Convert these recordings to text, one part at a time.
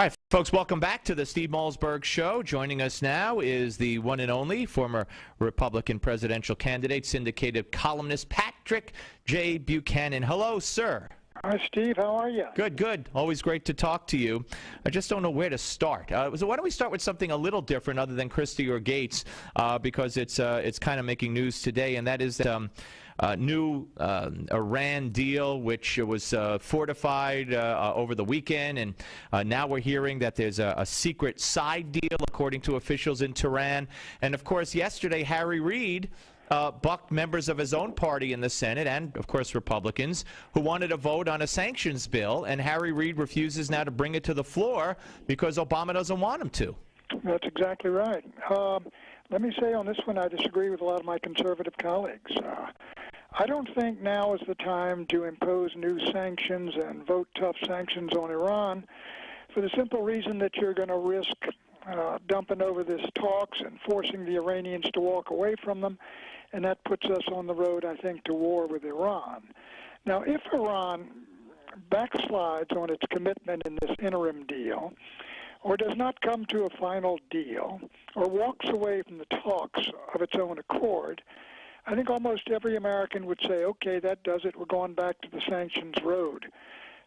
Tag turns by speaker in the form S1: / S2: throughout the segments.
S1: All right, folks, welcome back to the Steve Malzberg Show. Joining us now is the one and only former Republican presidential candidate, syndicated columnist Patrick J. Buchanan. Hello, sir.
S2: Hi, Steve. How are you?
S1: Good, good. Always great to talk to you. I just don't know where to start. So why don't we start with something a little different other than Christie or Gates, because it's kind of making news today, and that is that new Iran deal, which was fortified over the weekend, and now we're hearing that there's a secret side deal, according to officials in Tehran. And, of course, yesterday, Harry Reid bucked members of his own party in the Senate and, of course, Republicans who wanted to vote on a sanctions bill, and Harry Reid refuses now to bring it to the floor because Obama doesn't want him to.
S2: That's exactly right. Let me say on this one, I disagree with a lot of my conservative colleagues. I don't think now is the time to impose new sanctions and vote tough sanctions on Iran for the simple reason that you're going to risk dumping over this talks and forcing the Iranians to walk away from them, and that puts us on the road, I think, to war with Iran. Now, if Iran backslides on its commitment in this interim deal, or does not come to a final deal, or walks away from the talks of its own accord, I think almost every American would say, okay, that does it, we're going back to the sanctions road.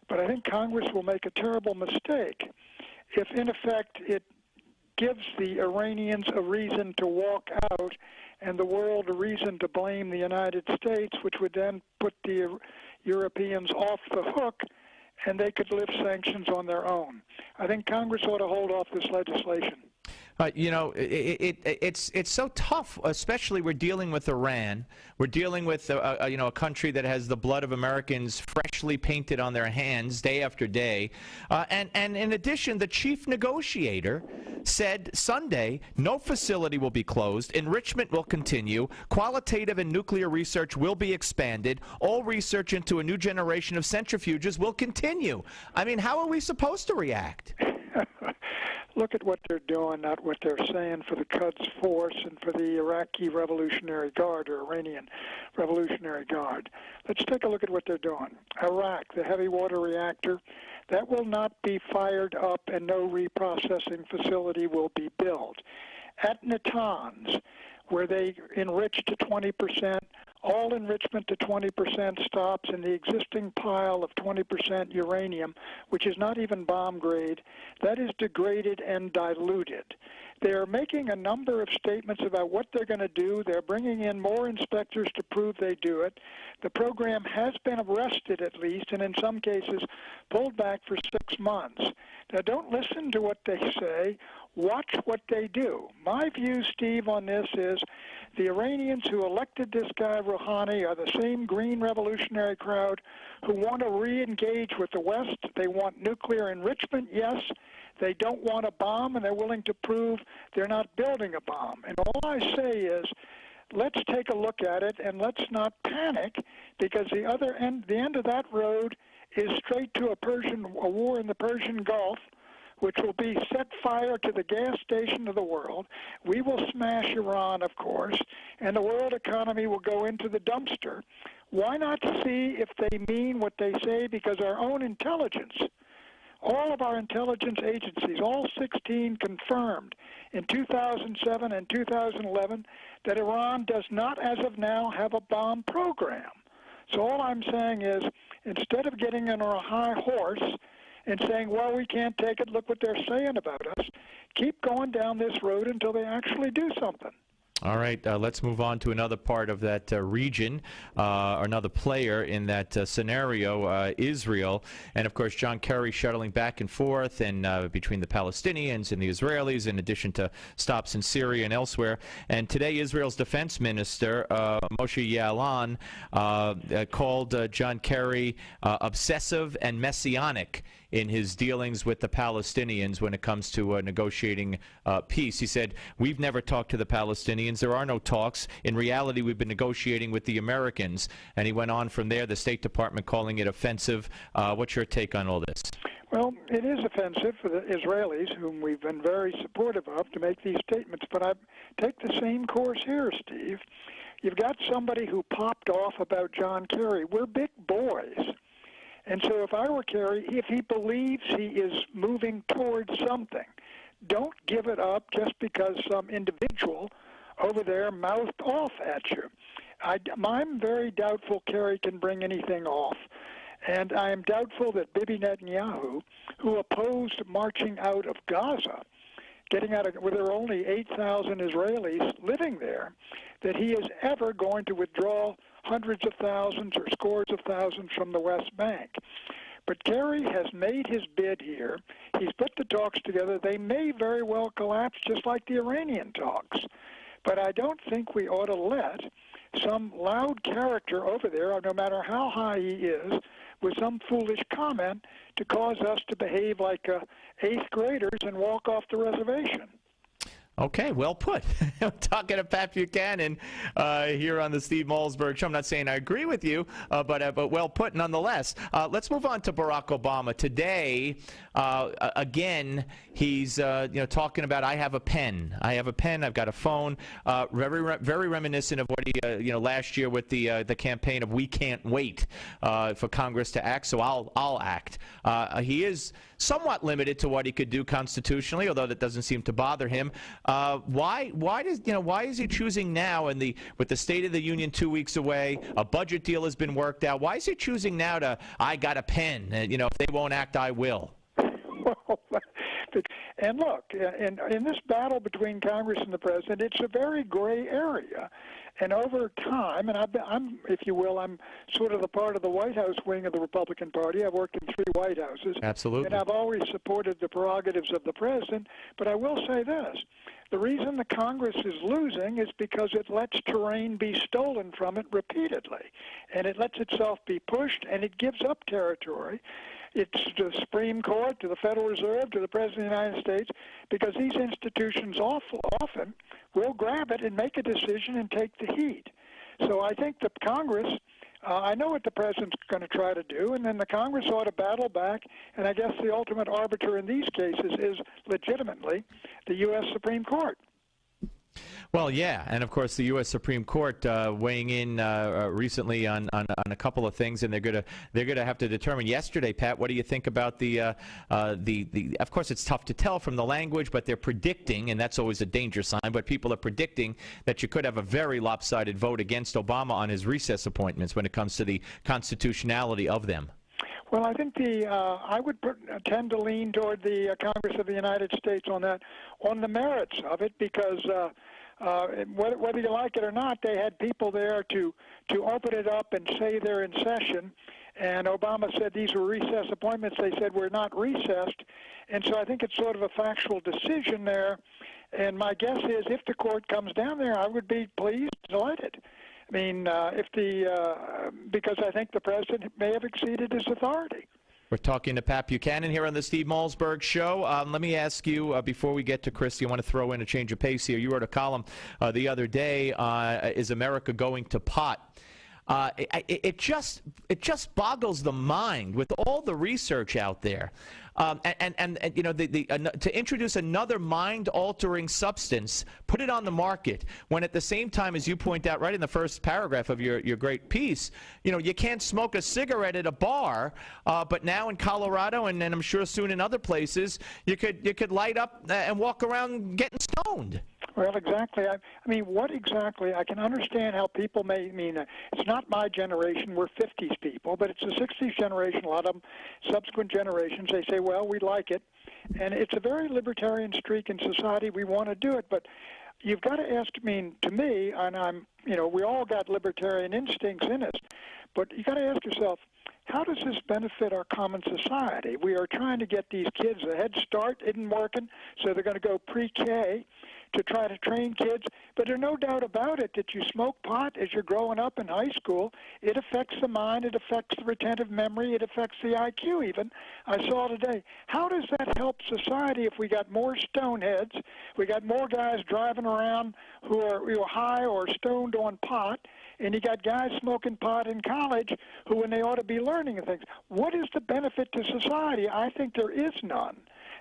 S2: But I think Congress will make a terrible mistake if, in effect, it gives the Iranians a reason to walk out and the world a reason to blame the United States, which would then put the Europeans off the hook, and they could lift sanctions on their own. I think Congress ought to hold off this legislation.
S1: You know, it's so tough, especially we're dealing with Iran. We're dealing with a country that has the blood of Americans freshly painted on their hands day after day. And in addition, the chief negotiator said Sunday no facility will be closed, enrichment will continue, qualitative and nuclear research will be expanded, all research into a new generation of centrifuges will continue. I mean, how are we supposed to react?
S2: Look at what they're doing, not what they're saying for the Quds Force and for the Iraqi Revolutionary Guard or Iranian Revolutionary Guard. Let's take a look at what they're doing. Iraq, the heavy water reactor, that will not be fired up and no reprocessing facility will be built. At Natanz, where they enrich to 20%, all enrichment to 20% stops in the existing pile of 20% uranium, which is not even bomb grade. That is degraded and diluted. They're making a number of statements about what they're going to do. They're bringing in more inspectors to prove they do it. The program has been arrested at least, and in some cases pulled back for 6 months. Now, don't listen to what they say. Watch what they do. My view, Steve, on this is the Iranians who elected this guy, Rouhani, are the same green revolutionary crowd who want to re-engage with the West. They want nuclear enrichment, yes. They don't want a bomb, and they're willing to prove they're not building a bomb. And all I say is, let's take a look at it, and let's not panic, because the end of that road is straight to a war in the Persian Gulf, which will be set fire to the gas station of the world. We will smash Iran, of course, and the world economy will go into the dumpster. Why not see if they mean what they say? Because our own intelligence, all of our intelligence agencies, all 16 confirmed in 2007 and 2011 that Iran does not, as of now, have a bomb program. So all I'm saying is, instead of getting on a high horse and saying, well, we can't take it, look what they're saying about us, keep going down this road until they actually do something.
S1: All right, let's move on to another part of that region, or another player in that scenario, Israel. And, of course, John Kerry shuttling back and forth and between the Palestinians and the Israelis, in addition to stops in Syria and elsewhere. And today, Israel's defense minister, Moshe Ya'alon, called John Kerry obsessive and messianic in his dealings with the Palestinians when it comes to negotiating peace. He said, we've never talked to the Palestinians. There are no talks. In reality, we've been negotiating with the Americans. And he went on from there, the State Department calling it offensive. What's your take on all this?
S2: Well, it is offensive for the Israelis, whom we've been very supportive of, to make these statements. But I take the same course here, Steve. You've got somebody who popped off about John Kerry. We're big boys. And so if I were Kerry, if he believes he is moving towards something, don't give it up just because some individual over there mouthed off at you. I'm very doubtful Kerry can bring anything off. And I am doubtful that Bibi Netanyahu, who opposed marching out of Gaza, getting out of where there are only 8,000 Israelis living there, that he is ever going to withdraw hundreds of thousands or scores of thousands from the West Bank. But Kerry has made his bid here. He's put the talks together. They may very well collapse just like the Iranian talks. But I don't think we ought to let some loud character over there, no matter how high he is, with some foolish comment to cause us to behave like eighth graders and walk off the reservation.
S1: Okay, well put. I'm talking to Pat Buchanan here on the Steve Malzberg Show. I'm not saying I agree with you, but well put nonetheless. Let's move on to Barack Obama. Today, again, he's talking about I have a pen. I have a pen. I've got a phone. Very reminiscent of what he last year with the campaign of we can't wait for Congress to act. So I'll act. He is somewhat limited to what he could do constitutionally, although that doesn't seem to bother him. Why is he choosing now with the State of the Union 2 weeks away, a budget deal has been worked out? Why is he choosing now to I got a pen? If they won't act, I will.
S2: Well, and look, in this battle between Congress and the president, it's a very gray area. And over time, and I'm, if you will, I'm sort of the part of the White House wing of the Republican Party. I've worked in 3 White Houses.
S1: Absolutely.
S2: And I've always supported the prerogatives of the president. But I will say this. The reason the Congress is losing is because it lets terrain be stolen from it repeatedly. And it lets itself be pushed, and it gives up territory. It's to the Supreme Court, to the Federal Reserve, to the President of the United States, because these institutions often will grab it and make a decision and take the heat. So I think the Congress, I know what the President's going to try to do, and then the Congress ought to battle back, and I guess the ultimate arbiter in these cases is legitimately the U.S. Supreme Court.
S1: Well, yeah, and of course the U.S. Supreme Court weighing in recently on a couple of things, and they're gonna have to determine. Yesterday, Pat, what do you think about the? Of course, it's tough to tell from the language, but they're predicting, and that's always a danger sign. But people are predicting that you could have a very lopsided vote against Obama on his recess appointments when it comes to the constitutionality of them.
S2: Well, I think I would tend to lean toward the Congress of the United States on that, on the merits of it, because whether you like it or not, they had people there to open it up and say they're in session. And Obama said these were recess appointments. They said we're not recessed. And so I think it's sort of a factual decision there. And my guess is if the court comes down there, I would be pleased, delighted. I mean, because I think the president may have exceeded his authority.
S1: We're talking to Pat Buchanan here on the Steve Malzberg Show. Let me ask you, before we get to Chris, you want to throw in a change of pace here. You wrote a column the other day, Is America Going to Pot? It just boggles the mind with all the research out there. To introduce another mind-altering substance, put it on the market, when at the same time, as you point out right in the first paragraph of your great piece, you can't smoke a cigarette at a bar, but now in Colorado and I'm sure soon in other places, you could light up and walk around getting stoned.
S2: Well, exactly. I mean, what exactly? I can understand how people may mean it's not my generation. We're 50s people, but it's the 60s generation. A lot of them, subsequent generations, they say, well, we like it. And it's a very libertarian streak in society. We want to do it. But you've got to ask, to me, and we all got libertarian instincts in us, but you got to ask yourself, how does this benefit our common society? We are trying to get these kids a head start. Isn't working, so they're going to go pre-K to try to train kids. But there's no doubt about it that you smoke pot as you're growing up in high school. It affects the mind. It affects the retentive memory. It affects the IQ even. I saw today. How does that help society if we got more stoneheads? We got more guys driving around who are high or stoned on pot, and you got guys smoking pot in college who, when they ought to be learning things. What is the benefit to society? I think there is none.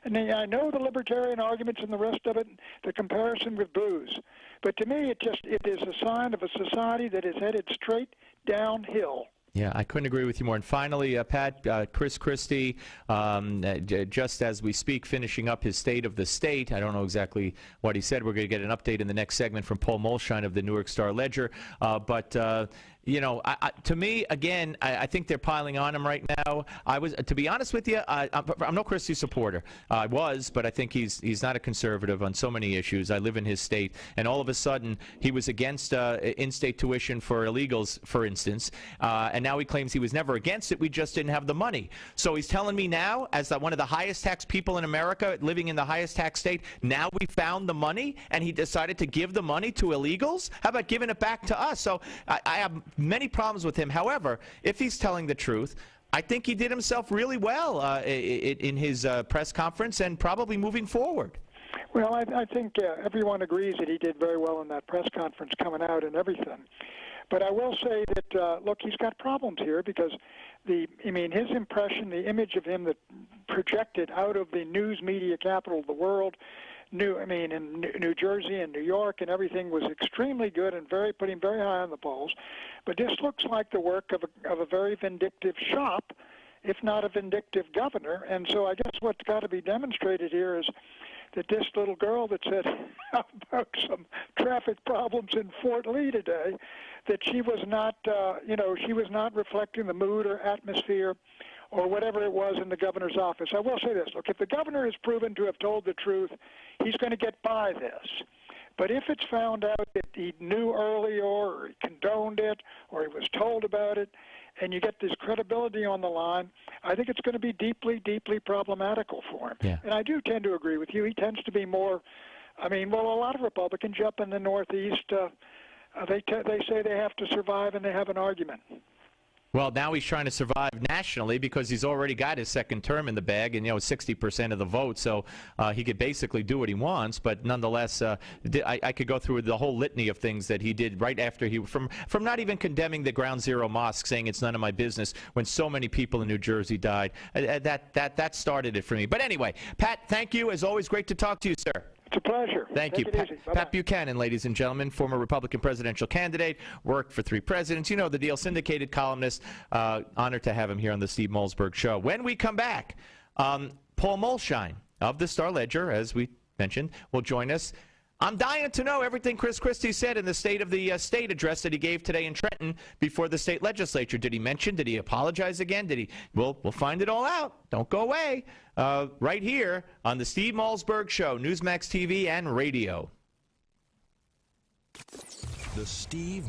S2: And I know the libertarian arguments and the rest of it, the comparison with booze. But to me, it is a sign of a society that is headed straight downhill.
S1: Yeah, I couldn't agree with you more. And finally, Pat, Chris Christie, just as we speak, finishing up his State of the State. I don't know exactly what he said. We're going to get an update in the next segment from Paul Molshine of the Newark Star-Ledger. You know, to me, again, I think they're piling on him right now. To be honest with you, I'm no Christie supporter. I was, but I think he's not a conservative on so many issues. I live in his state, and all of a sudden, he was against in-state tuition for illegals, for instance, and now he claims he was never against it. We just didn't have the money. So he's telling me now, as one of the highest tax people in America, living in the highest tax state, now we found the money, and he decided to give the money to illegals? How about giving it back to us? So I have many problems with him. However, if he's telling the truth, I think he did himself really well in his press conference and probably moving forward.
S2: Well, I think everyone agrees that he did very well in that press conference coming out and everything. But I will say that, look, he's got problems here because his impression, the image of him that projected out of the news media capital of the world, in New Jersey and New York and everything was extremely good and put him very high on the polls. But this looks like the work of a very vindictive shop, if not a vindictive governor. And so I guess what's got to be demonstrated here is that this little girl that said about some traffic problems in Fort Lee today, that she was not, she was not reflecting the mood or atmosphere or whatever it was in the governor's office. I will say this. Look, if the governor is proven to have told the truth, he's going to get by this. But if it's found out that he knew earlier or he condoned it or he was told about it, and you get this credibility on the line, I think it's going to be deeply, deeply problematical for him.
S1: Yeah.
S2: And I do tend to agree with you. He tends to be more, a lot of Republicans up in the Northeast, they say they have to survive and they have an argument.
S1: Well, now he's trying to survive nationally because he's already got his second term in the bag and, 60% of the vote. So he could basically do what he wants. But nonetheless, I could go through the whole litany of things that he did right after from not even condemning the Ground Zero Mosque, saying it's none of my business when so many people in New Jersey died. That started it for me. But anyway, Pat, thank you. As always, great to talk to you, sir.
S2: It's a pleasure.
S1: Thank you. Pat Buchanan, ladies and gentlemen, former Republican presidential candidate, worked for 3 presidents. You know the deal, syndicated columnist. Honored to have him here on the Steve Molsberg Show. When we come back, Paul Molshine of the Star-Ledger, as we mentioned, will join us. I'm dying to know everything Chris Christie said in the State of the State address that he gave today in Trenton before the state legislature. Did he apologize again? We'll find it all out. Don't go away. Right here on the Steve Molsberg Show, Newsmax TV and radio.
S3: The Steve